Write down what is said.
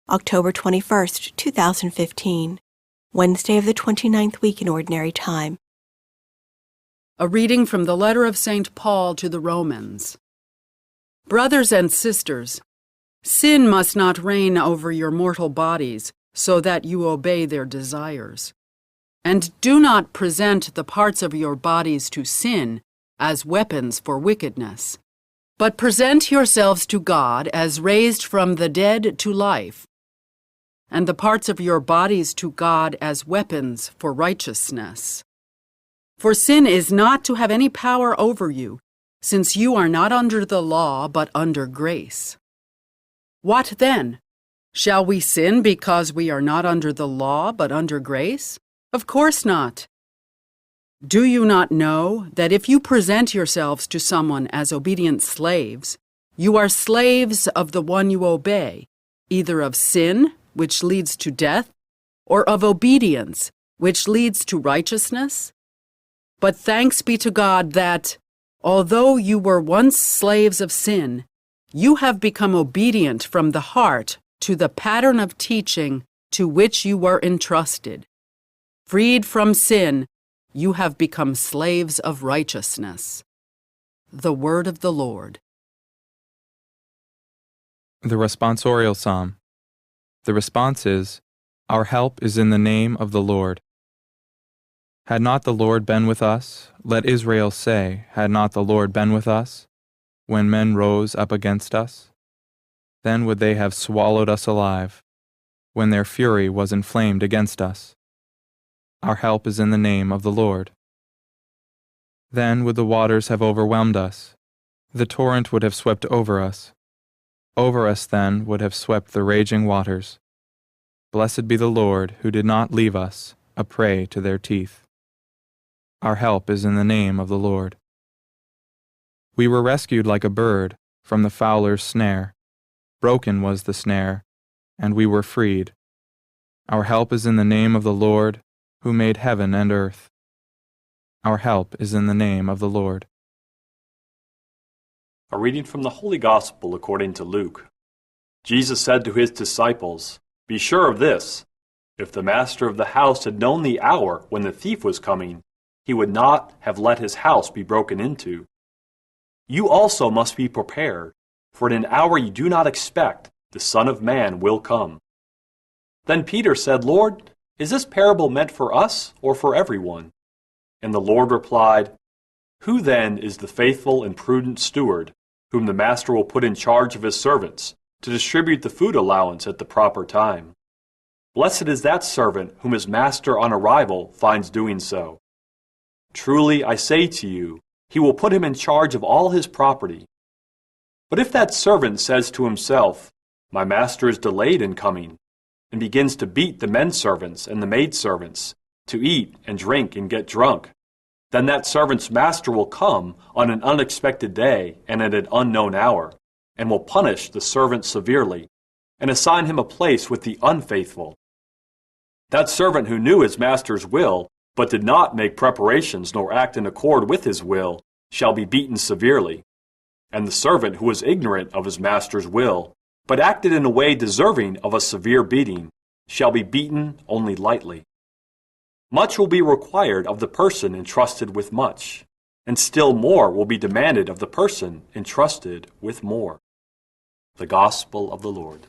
October 21st, 2015, Wednesday of the 29th week in Ordinary Time. A reading from the letter of St. Paul to the Romans. Brothers and sisters, sin must not reign over your mortal bodies, so that you obey their desires. And do not present the parts of your bodies to sin as weapons for wickedness, but present yourselves to God as raised from the dead to life, and the parts of your bodies to God as weapons for righteousness. For sin is not to have any power over you, since you are not under the law but under grace. What then? Shall we sin because we are not under the law but under grace? Of course not. Do you not know that if you present yourselves to someone as obedient slaves, you are slaves of the one you obey, either of sin, which leads to death, or of obedience, which leads to righteousness? But thanks be to God that, although you were once slaves of sin, you have become obedient from the heart to the pattern of teaching to which you were entrusted. Freed from sin, you have become slaves of righteousness. The word of the Lord. The responsorial psalm. The response is, "Our help is in the name of the Lord." Had not the Lord been with us, let Israel say, had not the Lord been with us, when men rose up against us? Then would they have swallowed us alive, when their fury was inflamed against us. Our help is in the name of the Lord. Then would the waters have overwhelmed us, the torrent would have swept over us. Over us then would have swept the raging waters. Blessed be the Lord, who did not leave us a prey to their teeth. Our help is in the name of the Lord. We were rescued like a bird from the fowler's snare. Broken was the snare, and we were freed. Our help is in the name of the Lord, who made heaven and earth. Our help is in the name of the Lord. A reading from the Holy Gospel according to Luke. Jesus said to his disciples, "Be sure of this, if the master of the house had known the hour when the thief was coming, he would not have let his house be broken into. You also must be prepared, for in an hour you do not expect, the Son of Man will come." Then Peter said, "Lord, is this parable meant for us or for everyone?" And the Lord replied, "Who then is the faithful and prudent steward, whom the master will put in charge of his servants, to distribute the food allowance at the proper time? Blessed is that servant whom his master on arrival finds doing so. Truly I say to you, he will put him in charge of all his property. But if that servant says to himself, 'My master is delayed in coming,' and begins to beat the men servants and the maid servants, to eat and drink and get drunk, then that servant's master will come on an unexpected day and at an unknown hour, and will punish the servant severely, and assign him a place with the unfaithful. That servant who knew his master's will, but did not make preparations nor act in accord with his will, shall be beaten severely. And the servant who was ignorant of his master's will, but acted in a way deserving of a severe beating, shall be beaten only lightly. Much will be required of the person entrusted with much, and still more will be demanded of the person entrusted with more." The Gospel of the Lord.